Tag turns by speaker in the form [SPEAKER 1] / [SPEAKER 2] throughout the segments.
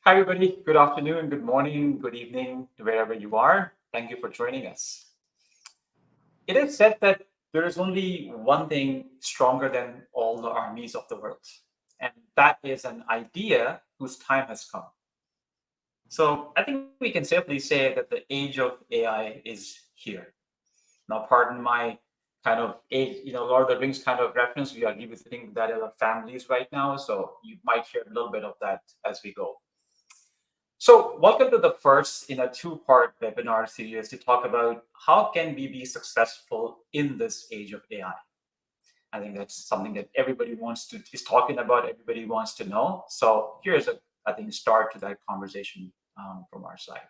[SPEAKER 1] Hi, everybody. Good afternoon, good morning, good evening, to wherever you are. Thank you for joining us. It is said that there is only one thing stronger than all the armies of the world, and that is an idea whose time has come. So I think we can safely say that the age of AI is here. Now, pardon my kind of age, Lord of the Rings kind of reference. We are revisiting that in our families right now, so you might hear a little bit of that as we go. So, welcome to the first in a two-part webinar series to talk about how can we be successful in this age of AI. I think that's something that everybody is talking about. Everybody wants to know. So here's I think start to that conversation from our side.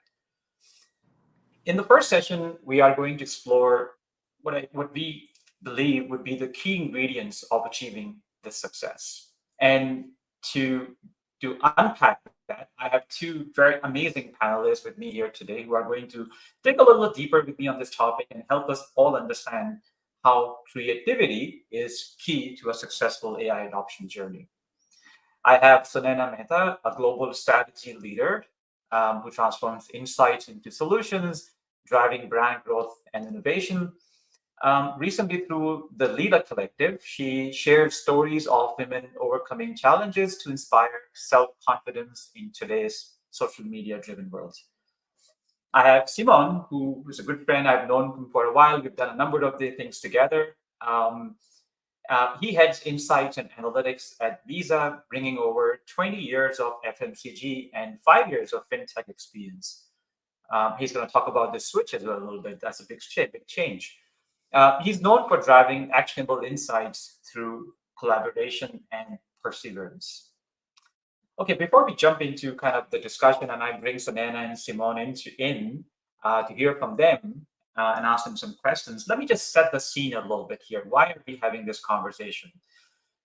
[SPEAKER 1] In the first session, we are going to explore what we believe would be the key ingredients of achieving this success. And to to unpack that, I have two very amazing panelists with me here today who are going to dig a little deeper with me on this topic and help us all understand how creativity is key to a successful AI adoption journey. I have Sunaina Mehta, a global strategy leader who transforms insights into solutions, driving brand growth and innovation. Recently, through the Leela Collective, she shared stories of women overcoming challenges to inspire self confidence in today's social media driven world. I have Simon, who is a good friend. I've known him for a while. We've done a number of the things together. Um, he heads insights and analytics at Visa, bringing over 20 years of FMCG and 5 years of FinTech experience. He's going to talk about the switch as well a little bit. That's a big change. He's known for driving actionable insights through collaboration and perseverance. Okay, before we jump into kind of the discussion, and I bring Sunaina and Simone to hear from them and ask them some questions, let me just set the scene a little bit here. Why are we having this conversation?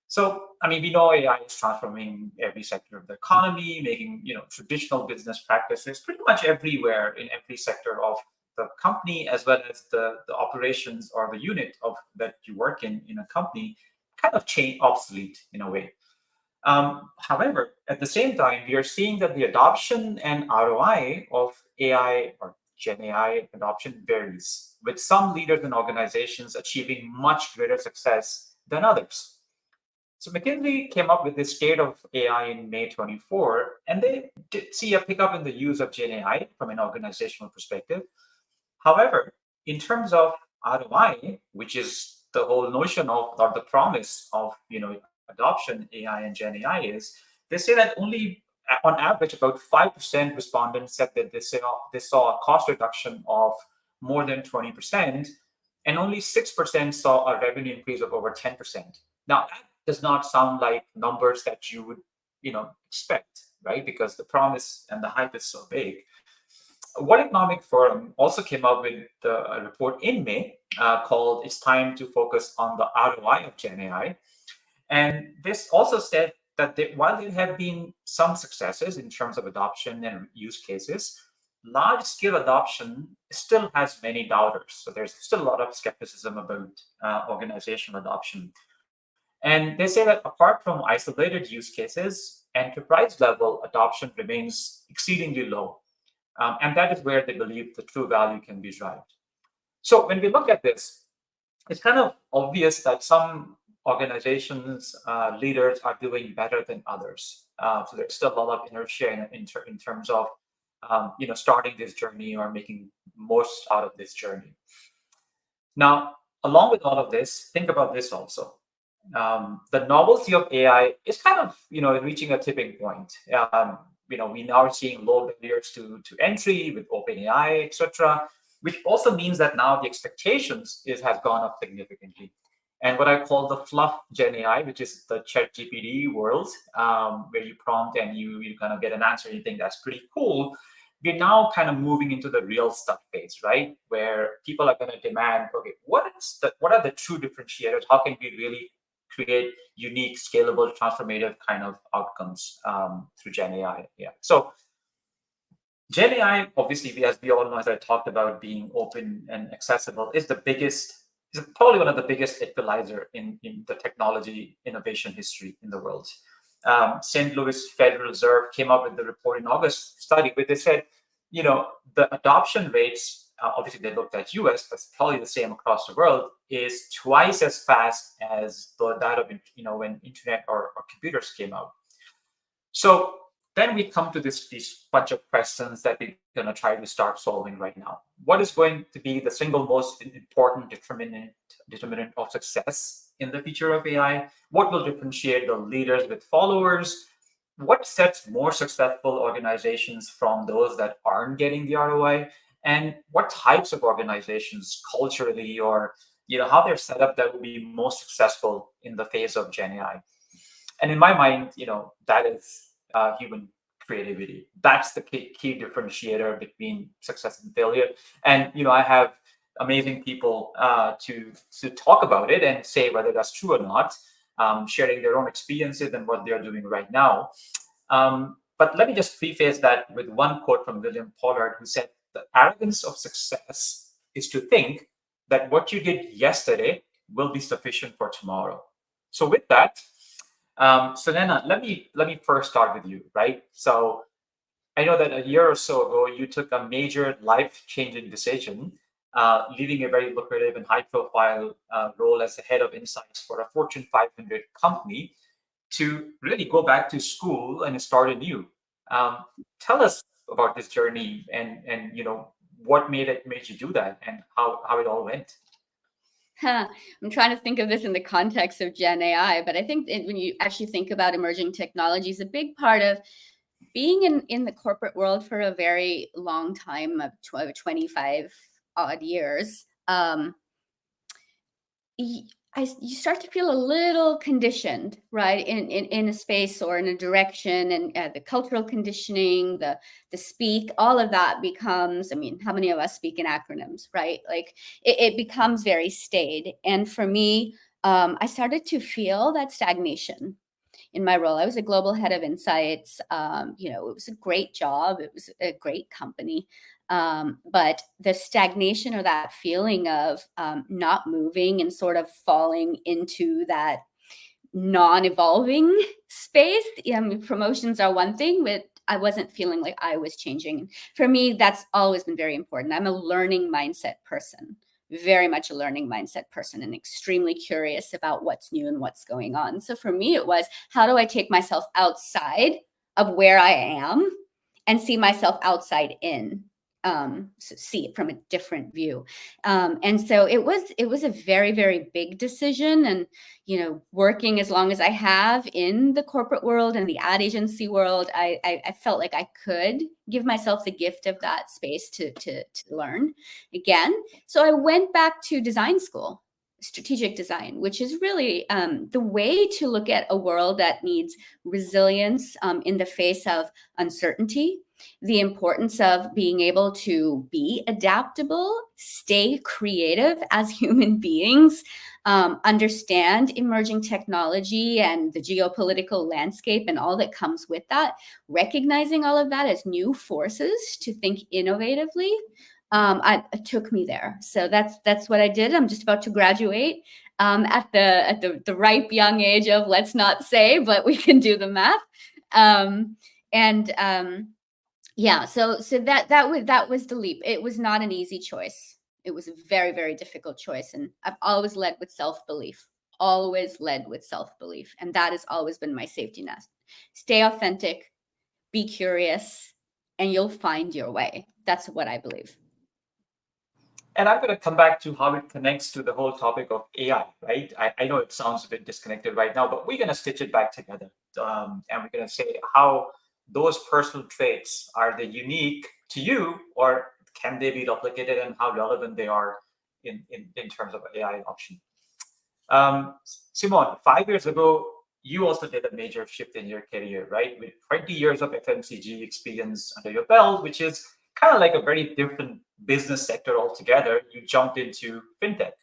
[SPEAKER 1] So, I mean, we know AI is transforming every sector of the economy, making traditional business practices pretty much everywhere in every sector of the company, as well as the operations or the unit of that you work in a company, kind of change obsolete in a way. However, at the same time, we are seeing that the adoption and ROI of AI or Gen AI adoption varies, with some leaders and organizations achieving much greater success than others. So McKinsey came up with this state of AI in May 24, and they did see a pickup in the use of Gen AI from an organizational perspective. However, in terms of ROI, which is the whole notion of or the promise of adoption AI and Gen AI is, they say that only on average about 5% respondents said that they saw a cost reduction of more than 20%, and only 6% saw a revenue increase of over 10%. Now that does not sound like numbers that you would expect, right? Because the promise and the hype is so big. World Economic Forum also came up with a report in May called "It's Time to Focus on the ROI of Gen AI," and this also said that while there have been some successes in terms of adoption and use cases, large-scale adoption still has many doubters. So there's still a lot of skepticism about organizational adoption. And they say that apart from isolated use cases, enterprise-level adoption remains exceedingly low. And that is where they believe the true value can be derived. So when we look at this, it's kind of obvious that some organizations, leaders are doing better than others. So there's still a lot of inertia in terms of starting this journey or making most out of this journey. Now, along with all of this, think about this also. The novelty of AI is kind of reaching a tipping point. We now are seeing low barriers to entry with OpenAI, etc., which also means that now the expectations has gone up significantly. And what I call the fluff Gen AI, which is the Chat GPT world, where you prompt and you kind of get an answer and you think that's pretty cool. We're now kind of moving into the real stuff phase, right? Where people are going to demand, okay, what are the true differentiators? How can we really create unique, scalable, transformative kind of outcomes through Gen AI? Yeah. So Gen AI, obviously, as we all know, as I talked about being open and accessible, is probably one of the biggest equalizer in the technology innovation history in the world. St. Louis Federal Reserve came up with the report in August study where they said, the adoption rates, obviously they looked at US, but it's probably the same across the world, is twice as fast as that of, when internet or computers came out. So then we come to these bunch of questions that we're going to try to start solving right now. What is going to be the single most important determinant of success in the future of AI? What will differentiate the leaders with followers? What sets more successful organizations from those that aren't getting the ROI? And what types of organizations culturally or how they're set up that will be most successful in the phase of Gen AI? And in my mind, that is human creativity. That's the key differentiator between success and failure. And I have amazing people to talk about it and say whether that's true or not, sharing their own experiences and what they're doing right now. But let me just preface that with one quote from William Pollard, who said, "The arrogance of success is to think that what you did yesterday will be sufficient for tomorrow." So with that, Sunaina, let me first start with you, right? So I know that a year or so ago, you took a major life-changing decision, leaving a very lucrative and high-profile role as the head of insights for a Fortune 500 company to really go back to school and start anew. Tell us about this journey and what made you do that and how it all went.
[SPEAKER 2] I'm trying to think of this in the context of Gen AI, but I think when you actually think about emerging technologies, a big part of being in the corporate world for a very long time of 25 odd years, you start to feel a little conditioned, right, in a space or in a direction, and the cultural conditioning, the speak, all of that becomes, I mean, how many of us speak in acronyms, right? Like it becomes very staid. And for me, I started to feel that stagnation in my role. I was a global head of insights. It was a great job. It was a great company. But the stagnation or that feeling of not moving and sort of falling into that non-evolving space. Promotions are one thing, but I wasn't feeling like I was changing. For me, that's always been very important. I'm a learning mindset person, very much a learning mindset person, and extremely curious about what's new and what's going on. So for me, it was, how do I take myself outside of where I am and see myself outside in? So see it from a different view. And so it was a very, very big decision. And, working as long as I have in the corporate world and the ad agency world, I felt like I could give myself the gift of that space to learn again. So I went back to design school, strategic design, which is really the way to look at a world that needs resilience in the face of uncertainty, the importance of being able to be adaptable, stay creative as human beings, understand emerging technology and the geopolitical landscape and all that comes with that, recognizing all of that as new forces to think innovatively. It took me there. So that's what I did. I'm just about to graduate at the ripe young age of, let's not say, but we can do the math. Yeah, so that was the leap. It was not an easy choice. It was a very, very difficult choice. And I've always led with self-belief, And that has always been my safety net. Stay authentic, be curious, and you'll find your way. That's what I believe.
[SPEAKER 1] And I'm going to come back to how it connects to the whole topic of AI, right? I know it sounds a bit disconnected right now, but we're going to stitch it back together. And we're going to say how those personal traits, are they unique to you, or can they be replicated, and how relevant they are in terms of AI adoption. Simon, 5 years ago, you also did a major shift in your career, right? With 20 years of FMCG experience under your belt, which is kind of like a very different business sector altogether. You jumped into FinTech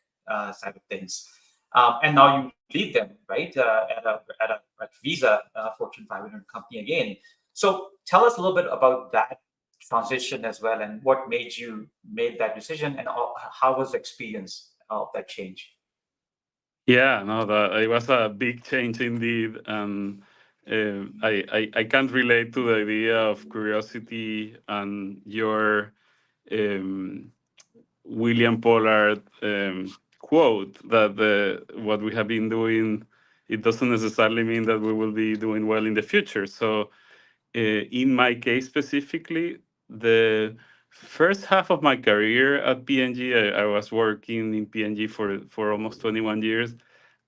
[SPEAKER 1] side of things. And now you lead them, right, at Visa, Fortune 500 company again. So tell us a little bit about that transition as well, and what made you make that decision, and how was the experience of that change?
[SPEAKER 3] Yeah, no, it was a big change indeed. I can't relate to the idea of curiosity and your um, William Pollard quote that what we have been doing, it doesn't necessarily mean that we will be doing well in the future. So in my case specifically, the first half of my career at P&G, I was working in P&G for almost 21 years.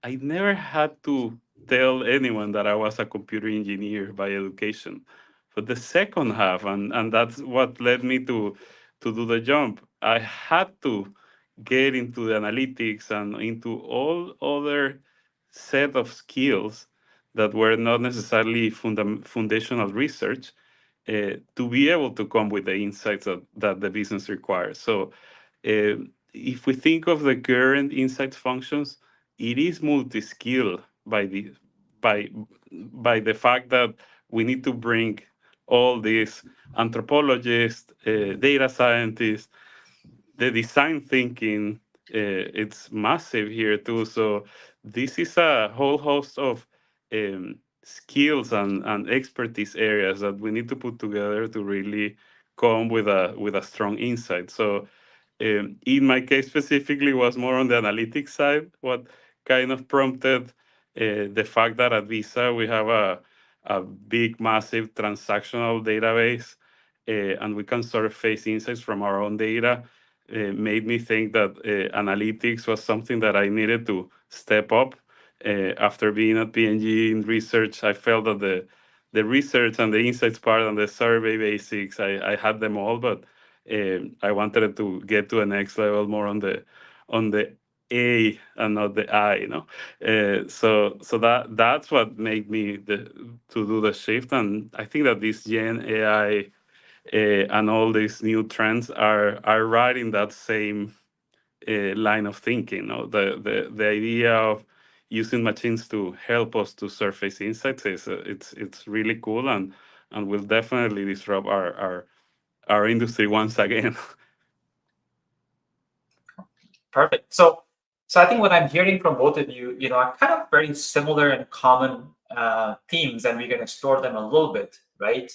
[SPEAKER 3] I never had to tell anyone that I was a computer engineer by education. But the second half, and that's what led me to do the jump, I had to get into the analytics and into all other set of skills that were not necessarily foundational research to be able to come with the insights that the business requires. So, if we think of the current insights functions, it is multi-skill by by the fact that we need to bring all these anthropologists, data scientists, the design thinking. It's massive here too. So this is a whole host of skills and expertise areas that we need to put together to really come with a strong insight. So in my case specifically was more on the analytics side. What kind of prompted the fact that at Visa we have a big, massive transactional database, and we can surface insights from our own data. Made me think that analytics was something that I needed to step up. After being at P&G in research, I felt that the research and the insights part and the survey basics, I had them all, but I wanted to get to a next level more on the A and not the I, so that's what made me to do the shift, and I think that this Gen AI and all these new trends are right in that same line of thinking. The idea of using machines to help us to surface insights is it's really cool and will definitely disrupt our industry once again.
[SPEAKER 1] Perfect. So I think what I'm hearing from both of you, are kind of very similar and common themes, and we can explore them a little bit, right?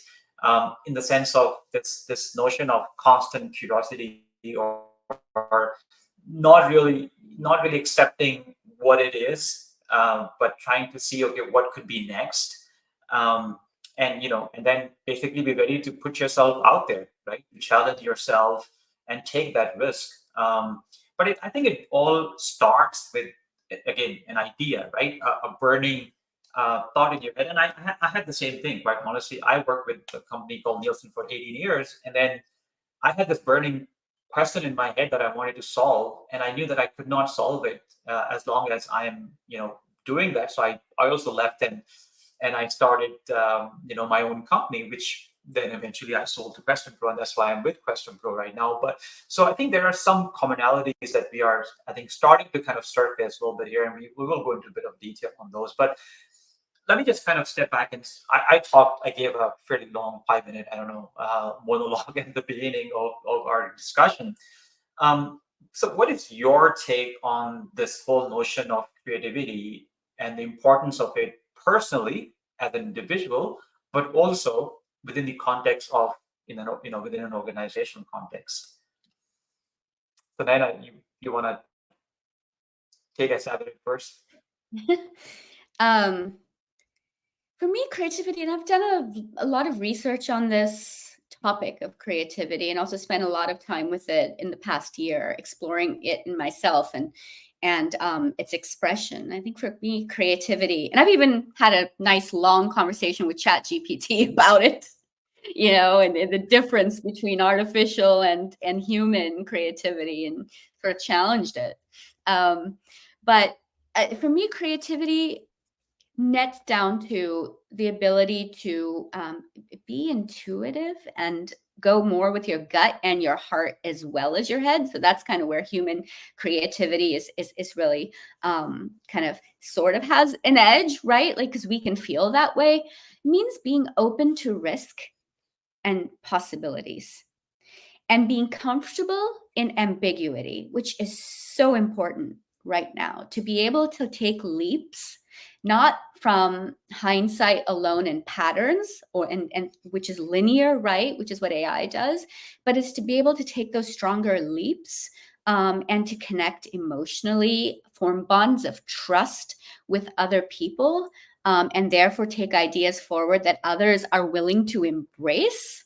[SPEAKER 1] In the sense of this notion of constant curiosity, or not really accepting what it is, but trying to see, okay, what could be next, um, and then basically be ready to put yourself out there, right? To challenge yourself and take that risk. But I think it all starts with, again, an idea, right? A burning thought in your head. And I had the same thing, quite honestly. I worked with a company called Nielsen for 18 years, and then I had this burning question in my head that I wanted to solve, and I knew that I could not solve it as long as I am, doing that. So I also left, and I started, my own company, which then eventually I sold to Question Pro, and that's why I'm with Question Pro right now. But so I think there are some commonalities that we are, I think, starting to kind of surface a little bit here, and we will go into a bit of detail on those. But let me just kind of step back, and I gave a fairly long 5 minute, I don't know, monologue at the beginning of our discussion. So what is your take on this whole notion of creativity and the importance of it personally as an individual, but also within the context of, within an organizational context? So Naina, you want to take us at it first?
[SPEAKER 2] um, for me, creativity, and I've done a lot of research on this topic of creativity, and also spent a lot of time with it in the past year, exploring it in myself and its expression. I think for me, creativity, and I've even had a nice long conversation with ChatGPT about it, and the difference between artificial and human creativity, and sort of challenged it. But for me, creativity nets down to the ability to be intuitive and go more with your gut and your heart as well as your head. So that's kind of where human creativity is really kind of sort of has an edge, right? Like, because we can feel that way. It means being open to risk and possibilities, and being comfortable in ambiguity, which is so important right now, to be able to take leaps not from hindsight alone and patterns, and which is linear, right? Which is what AI does, but it's to be able to take those stronger leaps and to connect emotionally, form bonds of trust with other people, and therefore take ideas forward that others are willing to embrace.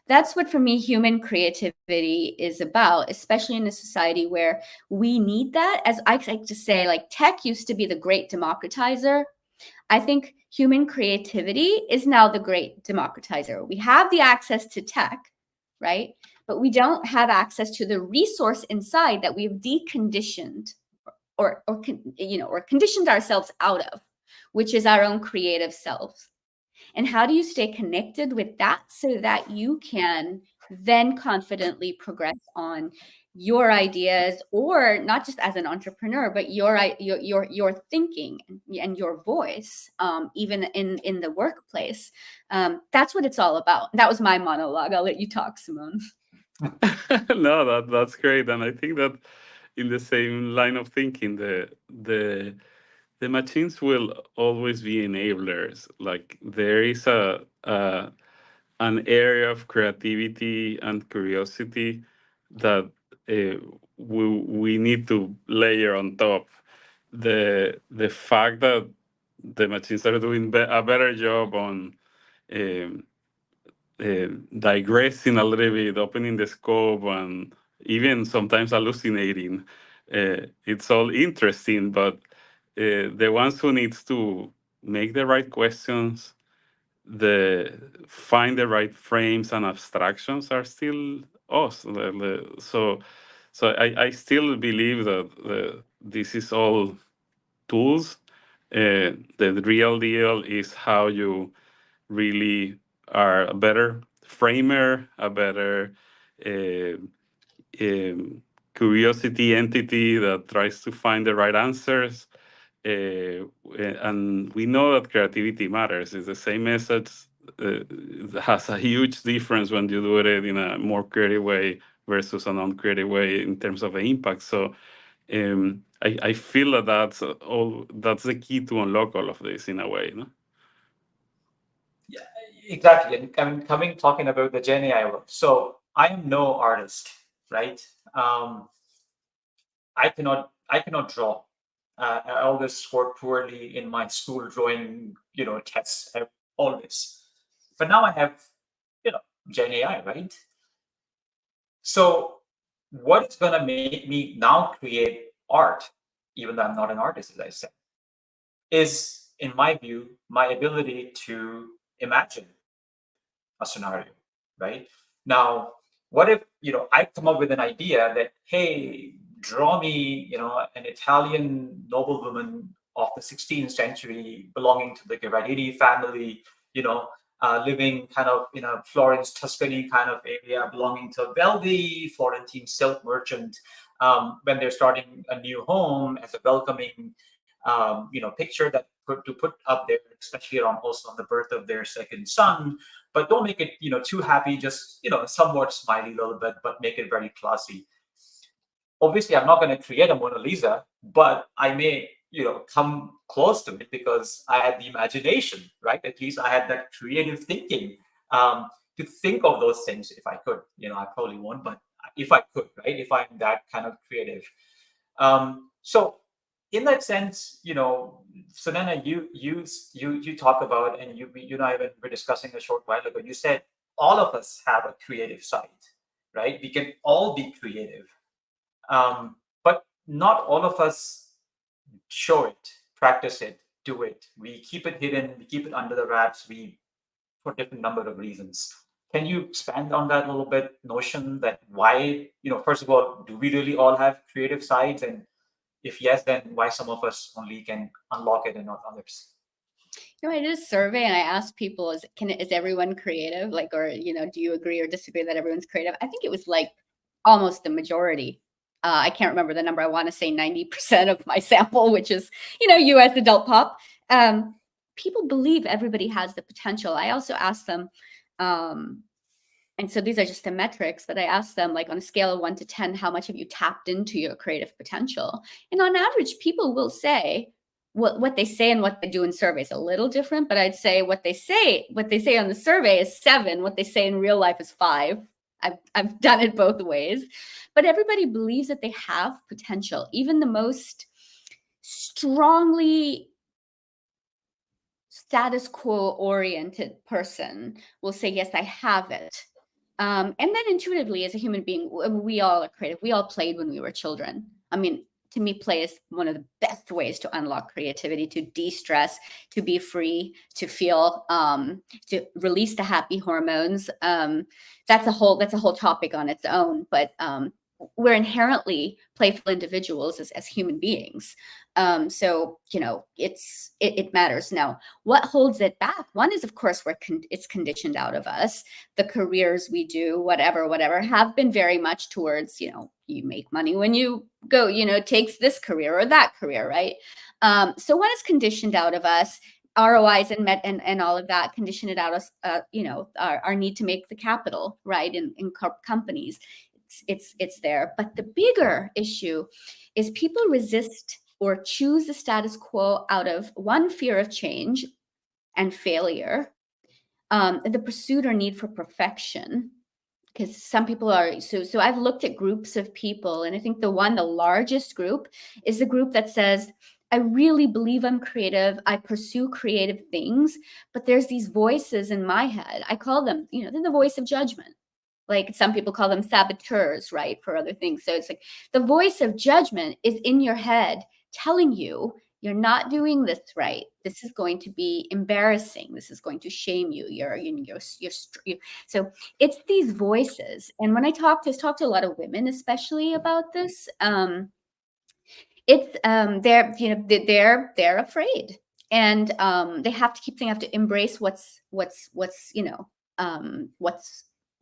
[SPEAKER 2] That's what, for me, human creativity is about, especially in a society where we need that. As I like to say, like, tech used to be the great democratizer. I think human creativity is now the great democratizer. We have the access to tech, right? But we don't have access to the resource inside that we've deconditioned or conditioned ourselves out of, which is our own creative selves. And how do you stay connected with that so that you can then confidently progress on your ideas, or not just as an entrepreneur, but your thinking and your voice, even in the workplace. That's what it's all about. That was my monologue. I'll let you talk, Simone.
[SPEAKER 3] No, that's great, and I think that in the same line of thinking, the machines will always be enablers. Like there is a an area of creativity and curiosity that we need to layer on top. The fact that the machines are doing a better job on um, digressing a little bit, opening the scope, and even sometimes hallucinating. It's all interesting, but the ones who needs to make the right questions, the find the right frames and abstractions are still us. So I still believe that this is all tools. The real deal is how you really are a better framer, a better uh, um, curiosity entity that tries to find the right answers. And we know that creativity matters. It's the same message. It has a huge difference when you do it in a more creative way versus a non-creative way in terms of the impact. So I feel that that's the key to unlock all of this in a way. No?
[SPEAKER 1] Yeah, exactly. And talking about the Gen AI work. So I am no artist, right? I cannot draw. I always scored poorly in my school drawing, tests. Always. But now I have, Gen AI, right? So what is going to make me now create art, even though I'm not an artist, as I said, is, in my view, my ability to imagine a scenario, right? Now, what if, I come up with an idea that, hey, draw me, an Italian noblewoman of the 16th century belonging to the Guerrieri family, living kind of in a Florence, Tuscany kind of area, belonging to a wealthy Florentine silk merchant, when they're starting a new home, as a welcoming, picture that to put up there, especially around also on the birth of their second son. But don't make it, too happy. Just, somewhat smiley a little bit, but make it very classy. Obviously, I'm not going to create a Mona Lisa, but I may, come close to it because I had the imagination, right? At least I had that creative thinking, to think of those things if I could. I probably won't, but if I could, right? If I'm that kind of creative. So in that sense, Sunaina, you talk about, and you and I were discussing a short while ago. You said all of us have a creative side, right? We can all be creative, but not all of us show it, practice it, do it. We keep it hidden. We keep it under the wraps. For different number of reasons. Can you expand on that a little bit? Notion that why, first of all, do we really all have creative sides? And if yes, then why some of us only can unlock it and not others?
[SPEAKER 2] I did a survey and I asked people, is everyone creative? Like, or, do you agree or disagree that everyone's creative? I think it was like almost the majority. I can't remember the number. I want to say 90% of my sample, which is, US adult pop. People believe everybody has the potential. I also asked them, and so these are just the metrics, but I asked them, like, on a scale of 1 to 10, how much have you tapped into your creative potential? And on average, people will say what they say and what they do in surveys a little different, but I'd say what they say on the survey is 7. What they say in real life is 5. I've done it both ways, but everybody believes that they have potential. Even the most strongly status quo oriented person will say, yes, I have it. And then intuitively, as a human being, we all are creative. We all played when we were children. I mean, to me, play is one of the best ways to unlock creativity, to de-stress, to be free, to feel, to release the happy hormones. That's a whole topic on its own. But we're inherently playful individuals as human beings. So, it matters. Now, what holds it back? One is, of course, it's conditioned out of us. The careers we do, whatever, have been very much towards, you make money when you go, it takes this career or that career, right? So one is conditioned out of us. ROIs and all of that condition it out of us, our need to make the capital, right, in companies. It's there. But the bigger issue is people resist or choose the status quo out of one, fear of change and failure, the pursuit or need for perfection. Because some people are, so I've looked at groups of people, and I think the largest group is the group that says, I really believe I'm creative. I pursue creative things, but there's these voices in my head. I call them, they're the voice of judgment. Like some people call them saboteurs, right, for other things. So it's like the voice of judgment is in your head telling you you're not doing this right. This is going to be embarrassing. This is going to shame you. So it's these voices. And when I talk to a lot of women, especially about this, it's they're afraid, and they have to embrace what's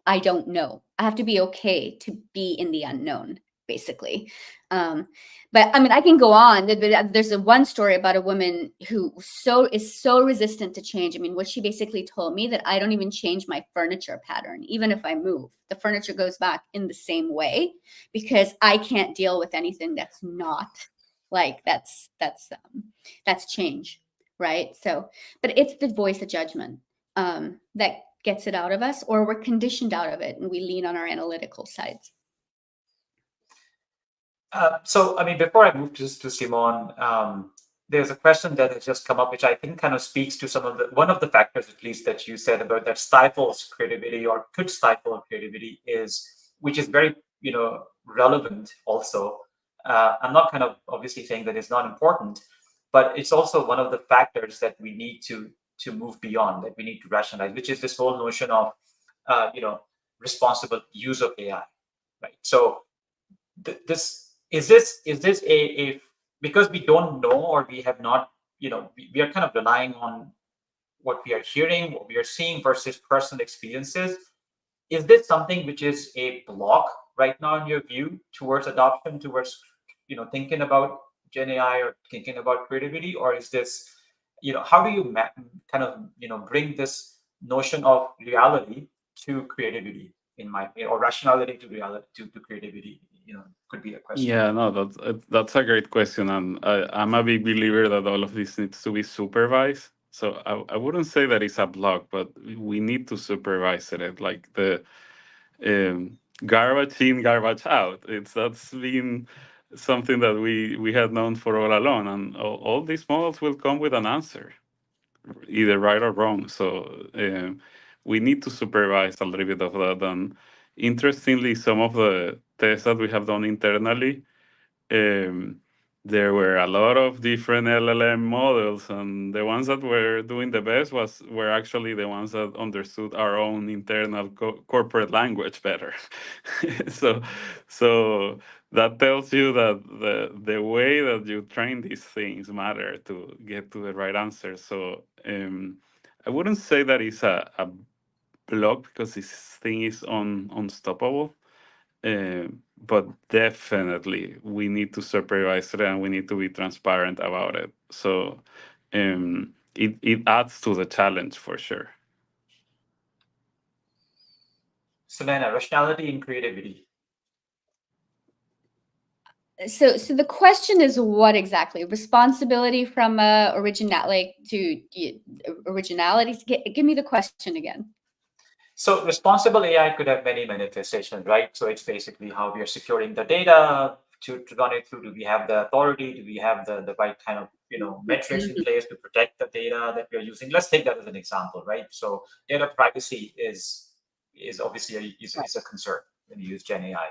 [SPEAKER 2] I don't know. I have to be okay to be in the unknown, basically. But I mean, I can go on. There's one story about a woman who is so resistant to change. I mean, what she basically told me, that I don't even change my furniture pattern. Even if I move, the furniture goes back in the same way, because I can't deal with anything that's not like that's change, right? So, but it's the voice of judgment that gets it out of us, or we're conditioned out of it and we lean on our analytical sides.
[SPEAKER 1] So, I mean, before I move to Simone, there's a question that has just come up, which I think kind of speaks to one of the factors, at least, that you said about that stifles creativity or could stifle creativity, which is very, relevant also. I'm not kind of obviously saying that it's not important, but it's also one of the factors that we need to move beyond, that we need to rationalize, which is this whole notion of, responsible use of AI, right? So, this a because we don't know, or we have not, we are kind of relying on what we are hearing, what we are seeing versus personal experiences. Is this something which is a block right now in your view towards adoption, towards thinking about Gen AI or thinking about creativity, or is this, how do you kind of bring this notion of reality to creativity, or rationality to reality to creativity? Could be a question.
[SPEAKER 3] Yeah, no, that's a great question, and I'm a big believer that all of this needs to be supervised. So I wouldn't say that it's a block, but we need to supervise it. Like the garbage in, garbage out. That's been something that we had known for all along, and all these models will come with an answer, either right or wrong. So we need to supervise a little bit of that. And interestingly, some of the tests that we have done internally, um, there were a lot of different LLM models, and the ones that were doing the best were actually the ones that understood our own internal corporate language better. So that tells you that the way that you train these things matter to get to the right answer. So I wouldn't say that it's a block, because this thing is unstoppable. But definitely we need to supervise it, and we need to be transparent about it. So it adds to the challenge for sure.
[SPEAKER 1] Sunaina, rationality and creativity.
[SPEAKER 2] So the question is what exactly? Responsibility from originality originality. Give me the question again.
[SPEAKER 1] So responsible AI could have many manifestations, right? So it's basically how we are securing the data to run it through. Do we have the authority? Do we have the right kind of metrics in
[SPEAKER 2] Mhm.
[SPEAKER 1] place to protect the data that we are using? Let's take that as an example, right? So data privacy is obviously is a concern when you use Gen AI.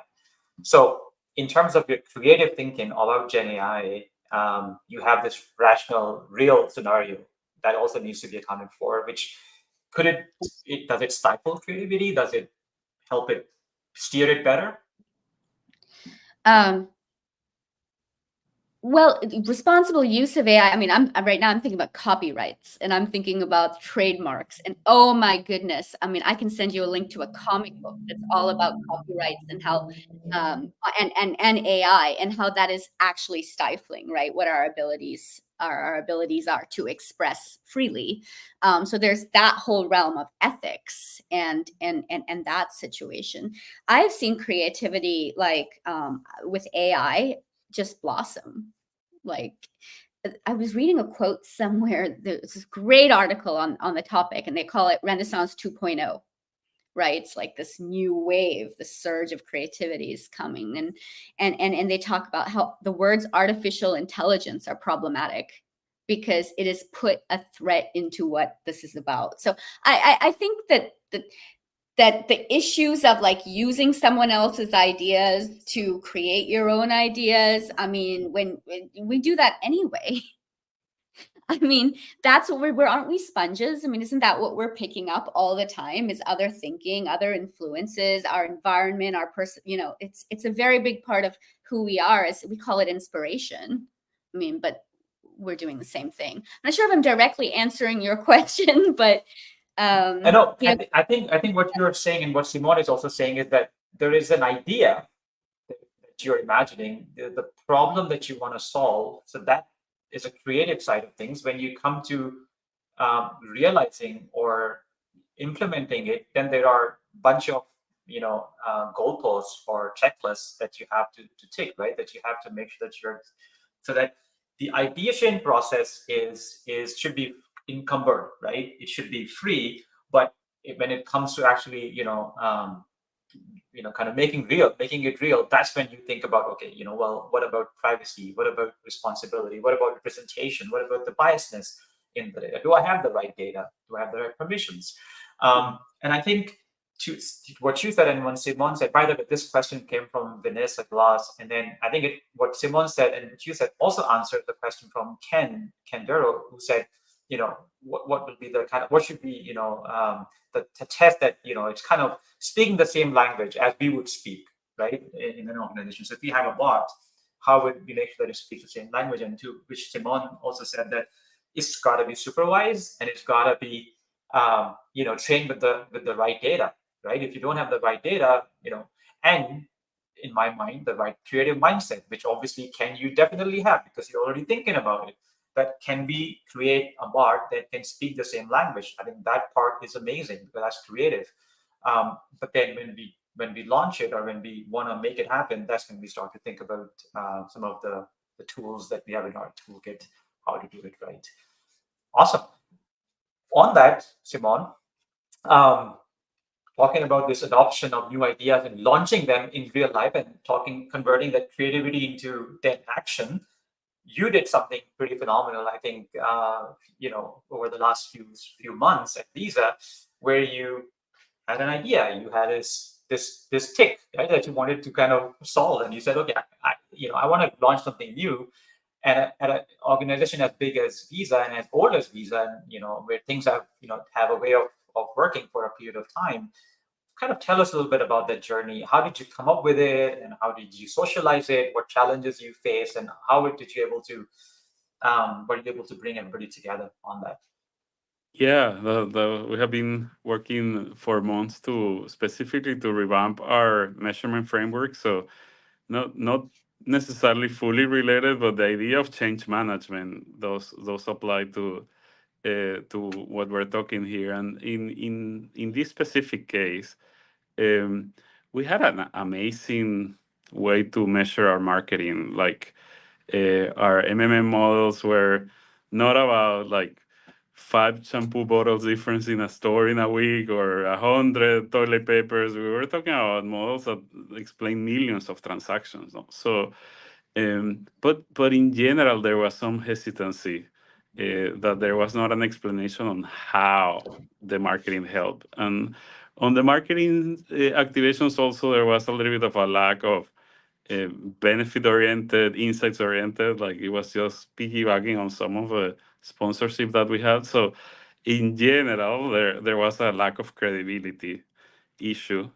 [SPEAKER 1] So in terms of your creative thinking about Gen AI, you have this rational, real scenario that also needs to be accounted for, which could does it stifle creativity? Does it help it steer it better?
[SPEAKER 2] Um, Well, responsible use of AI. I mean, I'm right now I'm thinking about copyrights and I'm thinking about trademarks. And oh my goodness, I mean, I can send you a link to a comic book that's all about copyrights and how and AI and how that is actually stifling, right? What our abilities are to express freely. So there's that whole realm of ethics and that situation. I've seen creativity like with AI just blossom. Like I was reading a quote somewhere. There's this great article on the topic, and they call it Renaissance 2.0. Right? It's like this new wave, the surge of creativity is coming, and they talk about how the words artificial intelligence are problematic because it has put a threat into what this is about. So I think that the issues of like using someone else's ideas to create your own ideas, I mean, when we do that anyway. I mean, that's what we're aren't we sponges? I mean, isn't that what we're picking up all the time is other thinking, other influences, our environment, our person, it's a very big part of who we are. As we call it inspiration. I mean, but we're doing the same thing. I'm not sure if I'm directly answering your question, but
[SPEAKER 1] I know.
[SPEAKER 2] you know,
[SPEAKER 1] I think what you're saying and what Simone is also saying is that there is an idea that you're imagining, the problem that you want to solve. So that is a creative side of things. When you come to realizing or implementing it, then there are a bunch of goalposts or checklists that you have to tick, right? That you have to make sure that you're so that the ideation process is should be encumbered, right? It should be free, but when it comes to actually kind of making it real, that's when you think about, okay, well, what about privacy, what about responsibility, what about representation, what about the biasness in the data? Do I have the right data? Do I have the right permissions? And I think to what you said and what Simon said, by the way, this question came from Vanessa Glass, and then I think what Simon said and what you said also answered the question from Ken Duro, who said, what will be the kind of what should be the test that it's kind of speaking the same language as we would speak, right, in an organization. So if we have a bot, how would we make sure that it speaks the same language? And to which Simon also said that it's got to be supervised and it's got to be trained with the right data, right? If you don't have the right data, and in my mind, the right creative mindset, which obviously can you definitely have because you're already thinking about it. That can be create a bot that can speak the same language. I think that part is amazing because that's creative. But then when we launch it or when we want to make it happen, that's when we start to think about some of the tools that we have in our toolkit, how to do it right. Awesome. On that, Simon, um, talking about this adoption of new ideas and launching them in real life and converting that creativity into then action, you did something pretty phenomenal, I think, over the last few months at Visa, where you had an idea, you had this tick, right, that you wanted to kind of solve, and you said, okay, I want to launch something new, and at an organization as big as Visa and as old as Visa, and where things have a way of working for a period of time. Kind of tell us a little bit about that journey. How did you come up with it, and how did you socialize it? What challenges you faced, and how did you able to were you able to bring everybody together on that?
[SPEAKER 3] Yeah, we have been working for months to specifically to revamp our measurement framework. So not necessarily fully related, but the idea of change management, those apply to what we're talking here. And in this specific case, um, we had an amazing way to measure our marketing. Like our models were not about like 5 shampoo bottles difference in a store in a week or 100 toilet papers. We were talking about models that explain millions of transactions. No? So, but in general, there was some hesitancy that there was not an explanation on how the marketing helped. And on the marketing activations, also there was a little bit of a lack of benefit oriented, insights oriented. Like it was just piggybacking on some of the sponsorship that we had. So in general, there was a lack of credibility issue.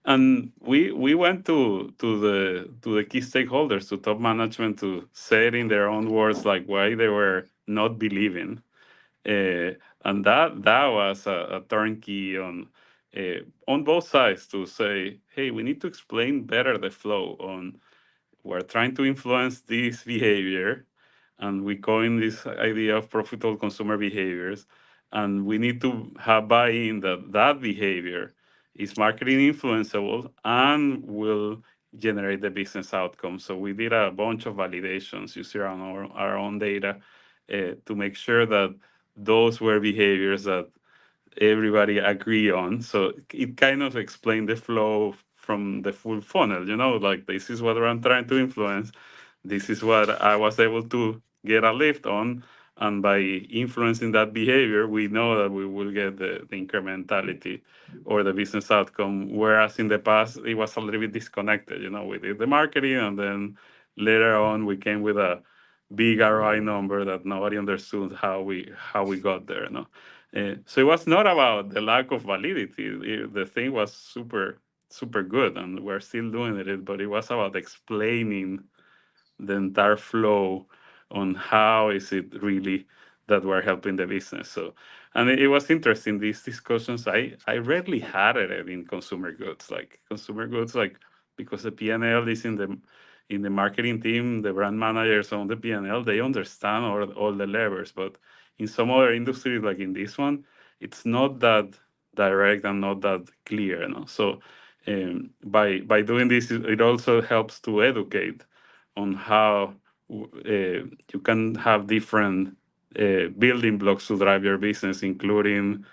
[SPEAKER 3] And we went to the key stakeholders, to top management, to say it in their own words, like why they were not believing. And that was a turnkey on both sides to say, hey, we need to explain better the flow. On we're trying to influence this behavior, and we coin this idea of profitable consumer behaviors, and we need to have buy-in that that behavior is marketing influenceable and will generate the business outcome. So we did a bunch of validations using our own data to make sure that those were behaviors that everybody agree on. So it kind of explained the flow from the full funnel, like this is what I'm trying to influence. This is what I was able to get a lift on. And by influencing that behavior, we know that we will get the incrementality or the business outcome. Whereas in the past, it was a little bit disconnected. We did the marketing, and then later on, we came with a big ROI number that nobody understood how we got there. No, so it was not about the lack of validity. The thing was super good, and we're still doing it. But it was about explaining the entire flow on how is it really that we're helping the business. So, and it was interesting, these discussions. I rarely had it in consumer goods. Like consumer goods, like because the P&L is in the marketing team, the brand managers on the P&L, they understand all the levers. But in some other industries, like in this one, it's not that direct and not that clear. So by doing this, it also helps to educate on how you can have different building blocks to drive your business, including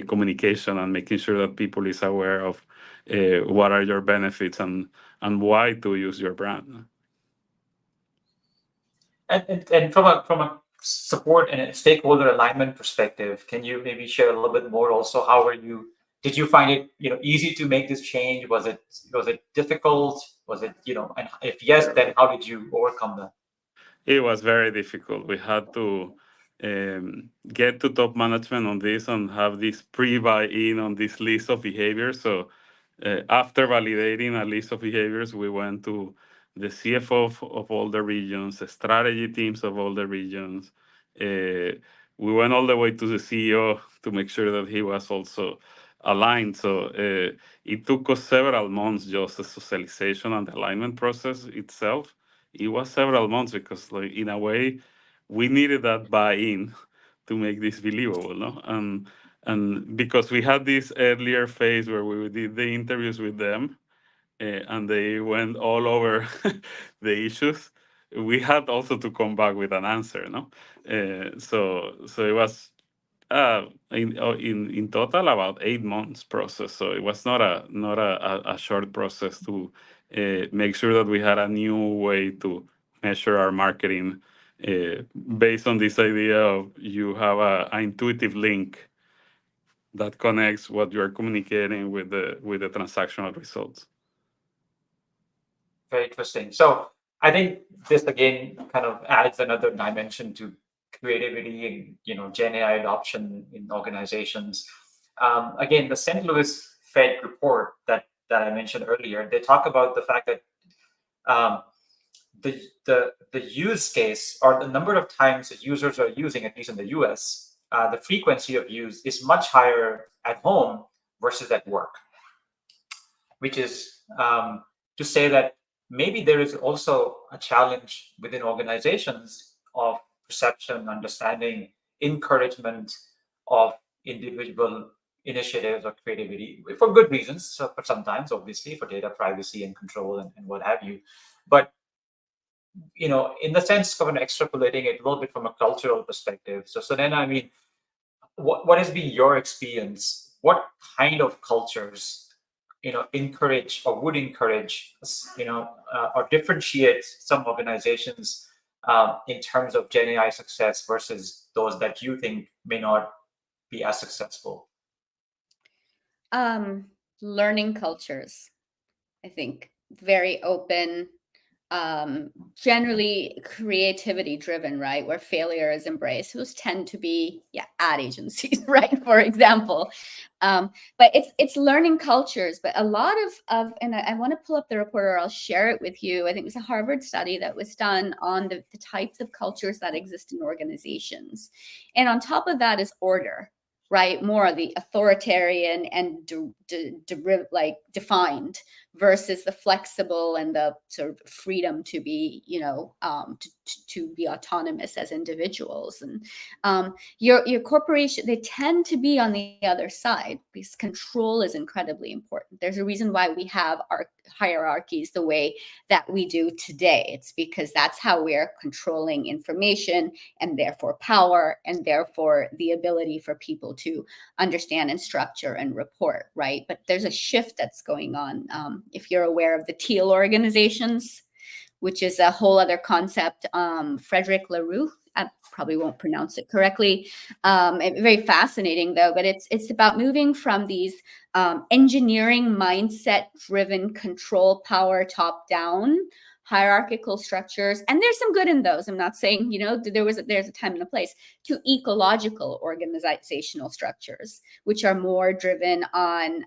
[SPEAKER 3] communication and making sure that people is aware of what are your benefits and why to use your brand.
[SPEAKER 1] And from a support and a stakeholder alignment perspective, can you maybe share a little bit more also? Did you find it easy to make this change? Was it difficult? Was it and if yes, then how did you overcome that?
[SPEAKER 3] It was very difficult. We had to get to top management on this and have this pre-buy-in on this list of behaviors. So after validating a list of behaviors, we went to the CFO of all the regions, the strategy teams of all the regions. We went all the way to the CEO to make sure that he was also aligned. So it took us several months, just the socialization and the alignment process itself. It was several months because, like, in a way, we needed that buy-in to make this believable, no? And because we had this earlier phase where we did the interviews with them, and they went all over the issues, we had also to come back with an answer, no? So it was in total about 8 months process. So it was not a short process to make sure that we had a new way to measure our marketing based on this idea of you have an intuitive link that connects what you are communicating with the transactional results.
[SPEAKER 1] Very interesting. So I think this again kind of adds another dimension to creativity and Gen AI adoption in organizations. Again, the St. Louis Fed report that I mentioned earlier, they talk about the fact that um, the use case or the number of times that users are using, at least in the US, the frequency of use is much higher at home versus at work, which is to say that maybe there is also a challenge within organizations of perception, understanding, encouragement of individual initiatives or creativity for good reasons. So, but sometimes, obviously, for data privacy and control and what have you. But in the sense of an extrapolating it a little bit from a cultural perspective. So then, I mean, what has been your experience? What kind of cultures, encourage or would encourage, or differentiate some organizations in terms of Gen AI success versus those that you think may not be as successful?
[SPEAKER 2] Learning cultures, I think, very open, generally creativity driven, right? Where failure is embraced. Those tend to be, ad agencies, right? For example. But it's learning cultures, but a lot of and I want to pull up the report, or I'll share it with you. I think it was a Harvard study that was done on the types of cultures that exist in organizations. And on top of that is order, right? More the authoritarian and defined versus the flexible and the sort of freedom to be, to be autonomous as individuals. And your corporation, they tend to be on the other side because control is incredibly important. There's a reason why we have our hierarchies the way that we do today. It's because that's how we're controlling information and therefore power and therefore the ability for people to understand and structure and report, right? But there's a shift that's going on. If you're aware of the teal organizations, which is a whole other concept, Frederick Laroux, I probably won't pronounce it correctly. Very fascinating though, but it's about moving from these engineering mindset driven control power top down hierarchical structures, and there's some good in those. I'm not saying there's a time and a place, to ecological organizational structures, which are more driven on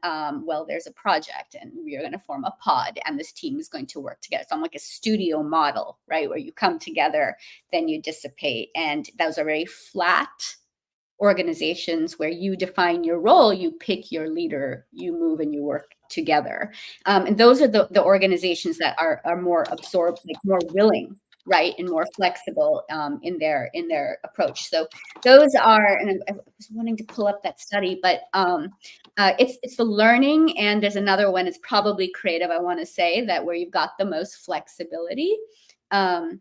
[SPEAKER 2] there's a project and we're going to form a pod and this team is going to work together. So I'm like a studio model, right, where you come together, then you dissipate, and those are very flat organizations where you define your role, you pick your leader, you move and you work together. And those are the organizations that are more absorbed, like more willing, right, and more flexible in their approach. So those are, and I was wanting to pull up that study, but it's the learning, and there's another one. It's probably creative. I want to say that where you've got the most flexibility. Have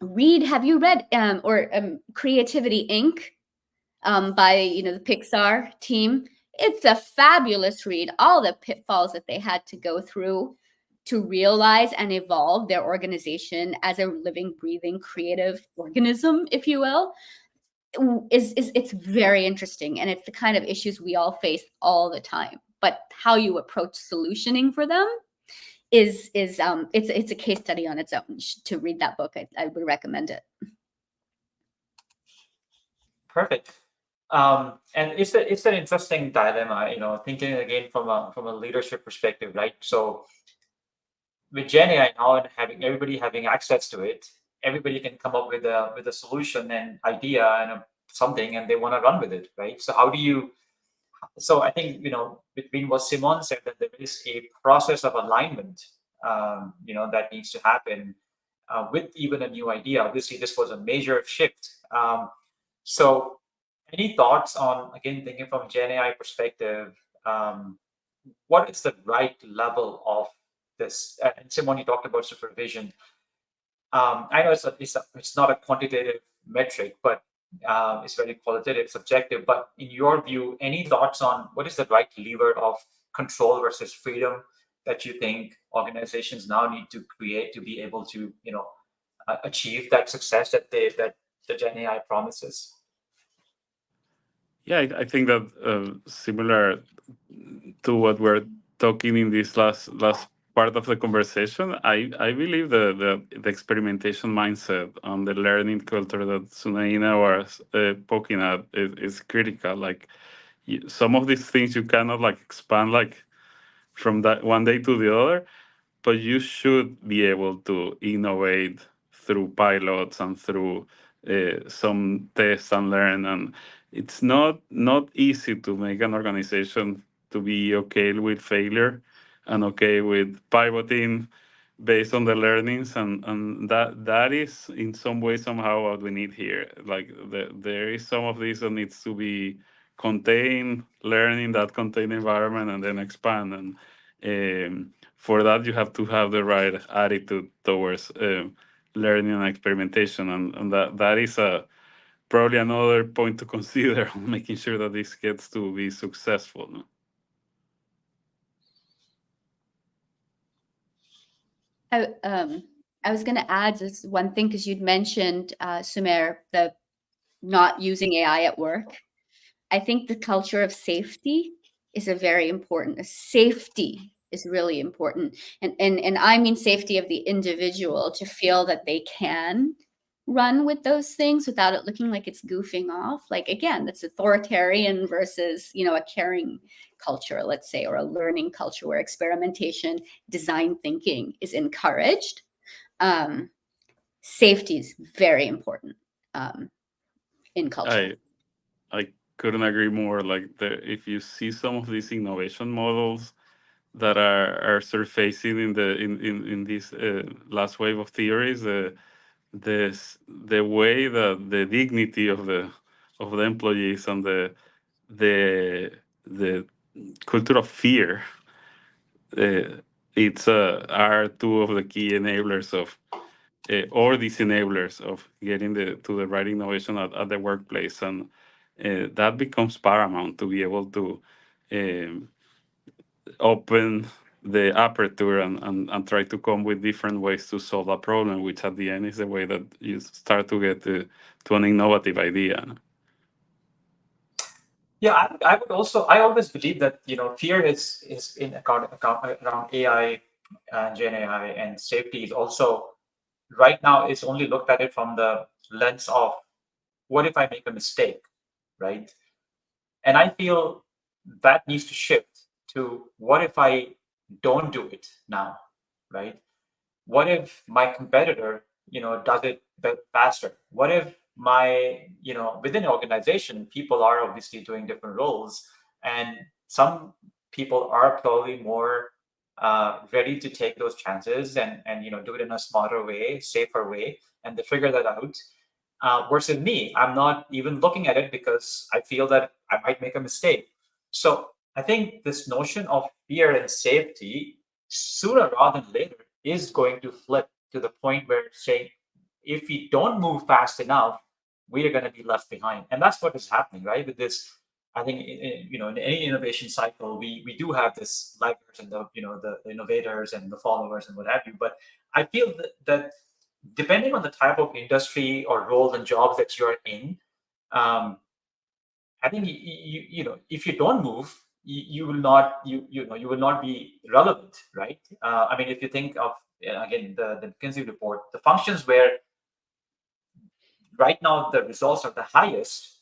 [SPEAKER 2] you read Creativity Inc.? By the Pixar team? It's a fabulous read. All the pitfalls that they had to go through to realize and evolve their organization as a living, breathing, creative organism, if you will, it's very interesting, and it's the kind of issues we all face all the time. But how you approach solutioning for them is it's a case study on its own. To read that book, I would recommend it.
[SPEAKER 1] Perfect. And it's an interesting dilemma, thinking again from a leadership perspective, right? So with Gen AI now and having everybody having access to it, everybody can come up with a solution and idea and something, and they want to run with it, right? So how do you? So I think between what Simon said, that there is a process of alignment, that needs to happen with even a new idea. Obviously, this was a major shift. So any thoughts on, again, thinking from Gen AI perspective, what is the right level of this? And Simon, you talked about supervision. I know it's not a quantitative metric, but it's very qualitative, subjective. But in your view, any thoughts on what is the right lever of control versus freedom that you think organizations now need to create to be able to, achieve that success that the Gen AI promises?
[SPEAKER 3] Yeah, I think that similar to what we're talking in this last part of the conversation, I believe the experimentation mindset and the learning culture that Sunaina was poking at is critical. Like some of these things you cannot like expand like from that one day to the other, but you should be able to innovate through pilots and through some tests and learn. And it's not easy to make an organization to be okay with failure and okay with pivoting based on the learnings, and that is in some way somehow what we need here. Like there is some of this that needs to be contain, learn in that contained environment, and then expand. And for that, you have to have the right attitude towards learning and experimentation, and that is probably another point to consider on making sure that this gets to be successful. No?
[SPEAKER 2] I was going to add just one thing because you'd mentioned, Sumer, the not using AI at work. I think the culture of safety is a very important. Safety is really important, and I mean safety of the individual to feel that they can run with those things without it looking like it's goofing off. Like again, that's authoritarian versus a caring culture, let's say, or a learning culture where experimentation, design thinking is encouraged. Safety is very important in culture.
[SPEAKER 3] I couldn't agree more. Like if you see some of these innovation models that are surfacing in this last wave of theories, the way that the dignity of the employees and the culture of fear, it's are two of the key enablers of or these enablers of getting to the right innovation at the workplace, and that becomes paramount to be able to um, open the aperture and try to come with different ways to solve a problem, which at the end is the way that you start to get to an innovative idea.
[SPEAKER 1] Yeah, I would also. I always believe that fear is in around AI, Gen AI, and safety is also right now. It's only looked at it from the lens of what if I make a mistake, right? And I feel that needs to shift to what if I don't do it now, right? What if my competitor does it faster? What if my within an organization people are obviously doing different roles, and some people are probably more ready to take those chances and do it in a smarter way, safer way, and they figure that out. Versus me, I'm not even looking at it because I feel that I might make a mistake. So I think this notion of fear and safety, sooner rather than later, is going to flip to the point where saying, if we don't move fast enough, we are going to be left behind. And that's what is happening, right? With this, I think, in any innovation cycle, we do have this laggards and the innovators and the followers and what have you. But I feel that depending on the type of industry or role and jobs that you're in, I think if you don't move, you will not you will not be relevant, right? I mean, if you think of again the McKinsey report, the functions where right now the results are the highest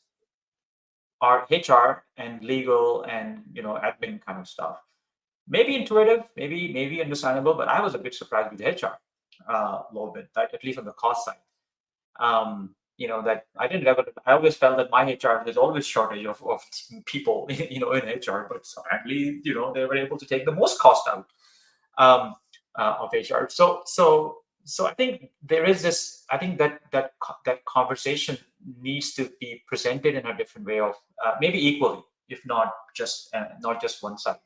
[SPEAKER 1] are HR and legal and admin kind of stuff. Maybe intuitive, maybe understandable, but I was a bit surprised with HR a little bit, at least on the cost side. That I didn't ever. I always felt that my HR there's always shortage of people, in HR, but apparently, they were able to take the most cost out um, of HR. So I think there is this. I think that conversation needs to be presented in a different way of maybe equally, if not just one side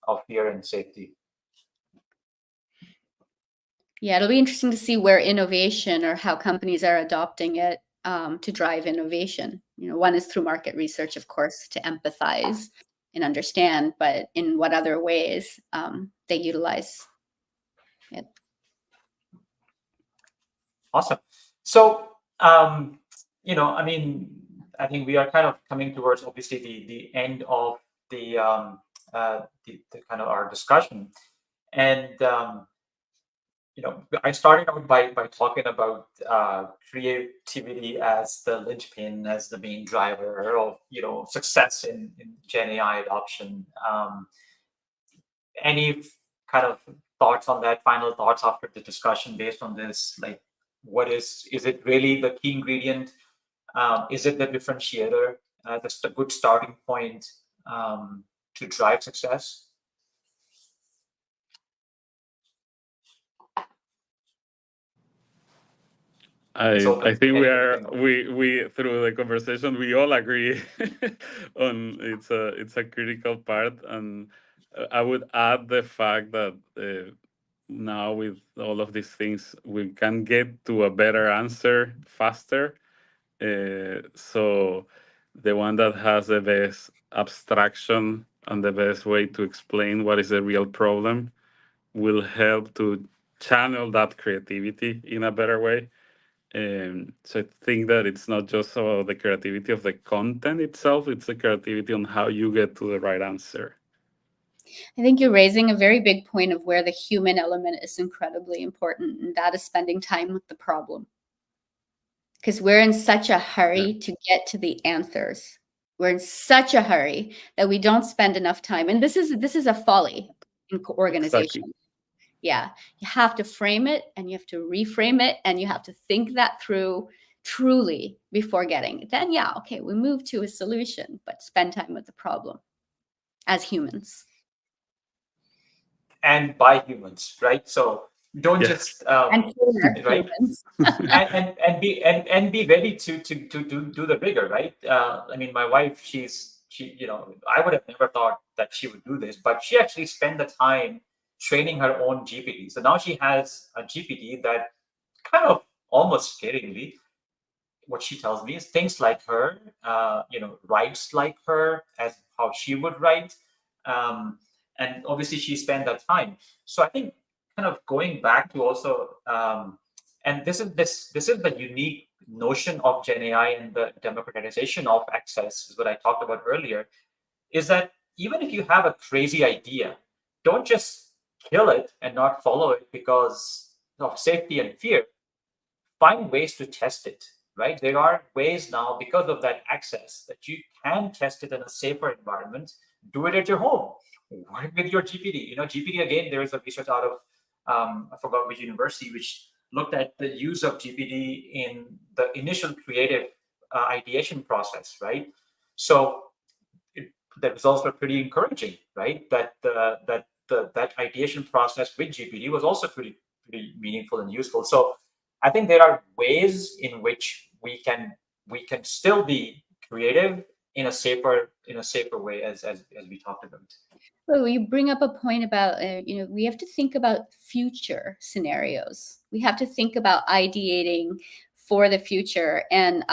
[SPEAKER 1] of fear and safety.
[SPEAKER 2] Yeah, it'll be interesting to see where innovation or how companies are adopting it to drive innovation. One is through market research, of course, to empathize and understand, but in what other ways they utilize it.
[SPEAKER 1] Awesome. So, I mean, I think we are kind of coming towards obviously the end of the kind of our discussion, and I started out by talking about creativity as the linchpin, as the main driver of success in Gen AI adoption. Any kind of thoughts on that? Final thoughts after the discussion based on this? Like, what is it really the key ingredient? Is it the differentiator? That's a good starting point to drive success.
[SPEAKER 3] I think we
[SPEAKER 1] anything you
[SPEAKER 3] are
[SPEAKER 1] think.
[SPEAKER 3] we through the conversation we all agree on it's a critical part, and I would add the fact that now with all of these things we can get to a better answer faster. So the one that has the best abstraction and the best way to explain what is the real problem will help to channel that creativity in a better way. So I think that it's not just about the creativity of the content itself, it's the creativity on how you get to the right answer.
[SPEAKER 2] I think you're raising a very big point of where the human element is incredibly important, and that is spending time with the problem. Because we're in such a hurry to get to the answers. We're in such a hurry that we don't spend enough time. And this is a folly in organization.
[SPEAKER 3] Exactly.
[SPEAKER 2] Yeah, you have to frame it and you have to reframe it and you have to think that through truly before getting it. Then, yeah, okay, we move to a solution, but spend time with the problem as humans.
[SPEAKER 1] And by humans, right? So don't
[SPEAKER 3] Yes.
[SPEAKER 1] just
[SPEAKER 2] And for
[SPEAKER 1] right,
[SPEAKER 2] humans.
[SPEAKER 1] and be ready to do the rigor, right? I mean, my wife, she, I would have never thought that she would do this, but she actually spent the time training her own GPT. So now she has a GPT that kind of almost scaringly, what she tells me is things like her, writes like her, as how she would write, um, and obviously she spent that time. So I think kind of going back to also, and this is the unique notion of Gen AI and the democratization of access is what I talked about earlier, is that even if you have a crazy idea, don't just kill it and not follow it because of safety and fear. Find ways to test it, right? There are ways now because of that access that you can test it in a safer environment. Do it at your home. Work with your GPT. GPT again. There is a research out of I forgot which university, which looked at the use of GPT in the initial creative ideation process, right? So the results were pretty encouraging, right? That ideation process with GPT was also pretty meaningful and useful. So I think there are ways in which we can still be creative in a safer way, as we talked about.
[SPEAKER 2] Well, you bring up a point about, we have to think about future scenarios. We have to think about ideating for the future. And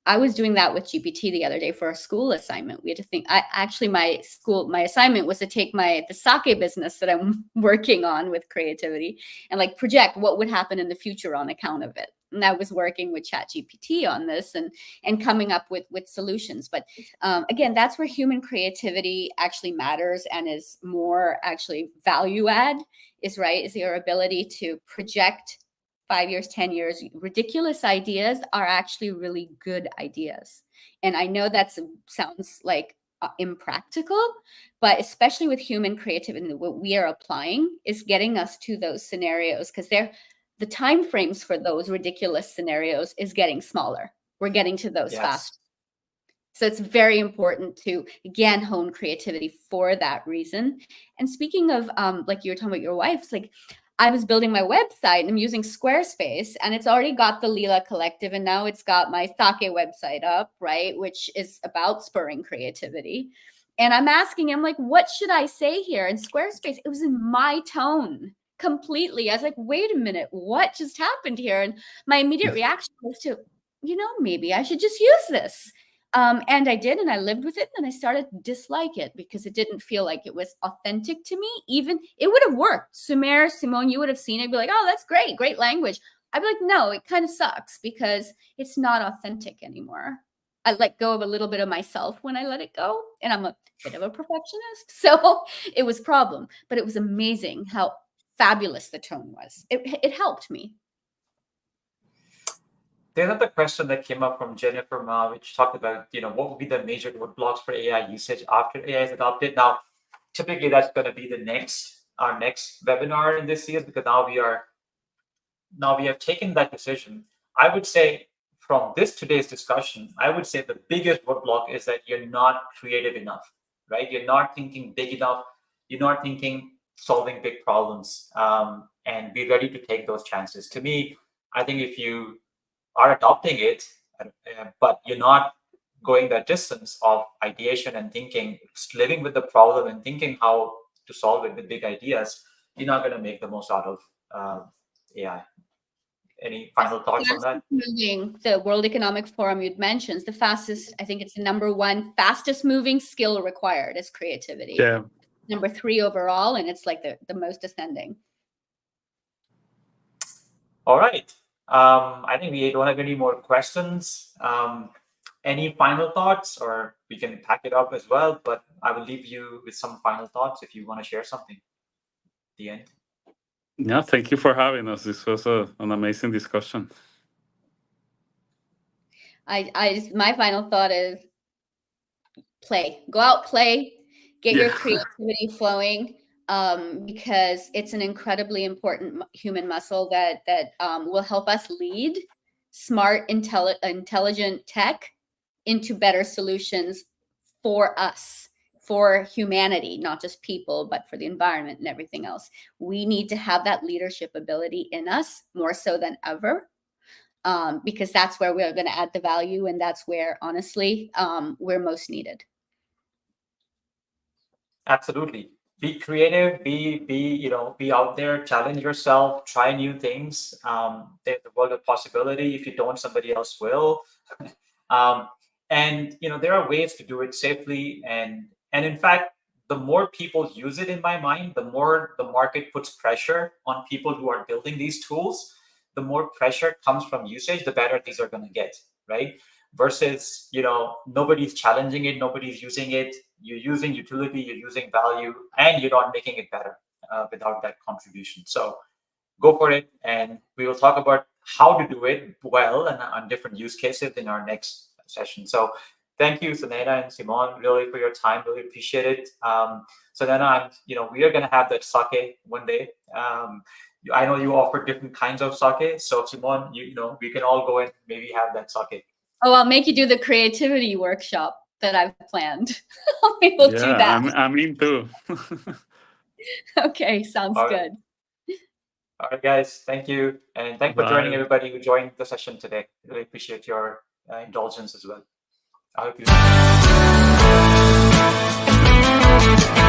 [SPEAKER 2] I was doing that with GPT the other day for a school assignment. We had to think. My assignment was to take the sake business that I'm working on with creativity and like project what would happen in the future on account of it. And I was working with ChatGPT on this and coming up with solutions. But again, that's where human creativity actually matters and is more actually value add. Is your ability to project 5 years, 10 years, ridiculous ideas are actually really good ideas. And I know that sounds like impractical, but especially with human creativity, what we are applying is getting us to those scenarios because the time frames for those ridiculous scenarios is getting smaller. We're getting to those fast. So it's very important to, again, hone creativity for that reason. And speaking of, like you were talking about your wife, it's like, I was building my website and I'm using Squarespace and it's already got the Lila Collective and now it's got my Sake website up, right? Which is about spurring creativity. And I'm asking him like, what should I say here? And Squarespace, it was in my tone completely. I was like, wait a minute, what just happened here? And my immediate reaction was to, maybe I should just use this. And I did, and I lived with it, and I started to dislike it because it didn't feel like it was authentic to me. Even it would have worked. Simone, you would have seen it, be like, oh, that's great language. I'd be like, no, it kind of sucks because it's not authentic anymore. I let go of a little bit of myself when I let it go, and I'm a bit of a perfectionist, so it was a problem. But it was amazing how fabulous the tone was. It helped me.
[SPEAKER 1] There's another question that came up from Jennifer Ma, which talked about, what would be the major roadblocks for AI usage after AI is adopted. Now, typically that's going to be our next webinar in this series because now we have taken that decision. I would say from today's discussion, I would say the biggest roadblock is that you're not creative enough, right? You're not thinking big enough. You're not thinking solving big problems, and be ready to take those chances. To me, I think if you are adopting it, but you're not going that distance of ideation and thinking, living with the problem and thinking how to solve it with big ideas, you're not going to make the most out of AI. Any final thoughts on that?
[SPEAKER 2] Moving, the World Economic Forum you'd mentioned, the fastest, I think it's the number one fastest moving skill required is creativity.
[SPEAKER 3] Yeah.
[SPEAKER 2] Number 3 overall, and it's like the most ascending.
[SPEAKER 1] All right. I think we don't have any more questions. Any final thoughts, or we can pack it up as well, but I will leave you with some final thoughts if you want to share something at the end.
[SPEAKER 3] Yeah, thank you for having us. This was an amazing discussion.
[SPEAKER 2] My final thought is play. Go out, play, get your creativity flowing, because it's an incredibly important human muscle that will help us lead smart, intelligent tech into better solutions for us, for humanity, not just people, but for the environment and everything else. We need to have that leadership ability in us more so than ever, because that's where we're going to add the value, and that's where, honestly, we're most needed.
[SPEAKER 1] Absolutely. Be creative, be out there, challenge yourself, try new things. There's a world of possibility. If you don't, somebody else will. And there are ways to do it safely, and in fact, the more people use it, in my mind, the more the market puts pressure on people who are building these tools. The more pressure comes from usage, the better these are going to get, right? Versus nobody's challenging it, nobody's using it. You're using utility, you're using value, and you're not making it better without that contribution. So go for it, and we will talk about how to do it well and on different use cases in our next session. So thank you, Sunaina and Simon, really, for your time. Really appreciate it. Sunaina, we are going to have that sake one day. I know you offer different kinds of sake, so Simon, we can all go and maybe have that sake.
[SPEAKER 2] Oh, I'll make you do the creativity workshop that I've planned. We'll do that.
[SPEAKER 3] I'm in too.
[SPEAKER 2] Okay, sounds good.
[SPEAKER 1] All right, guys. Thank you. And thanks for joining everybody who joined the session today. Really appreciate your indulgence as well. I hope you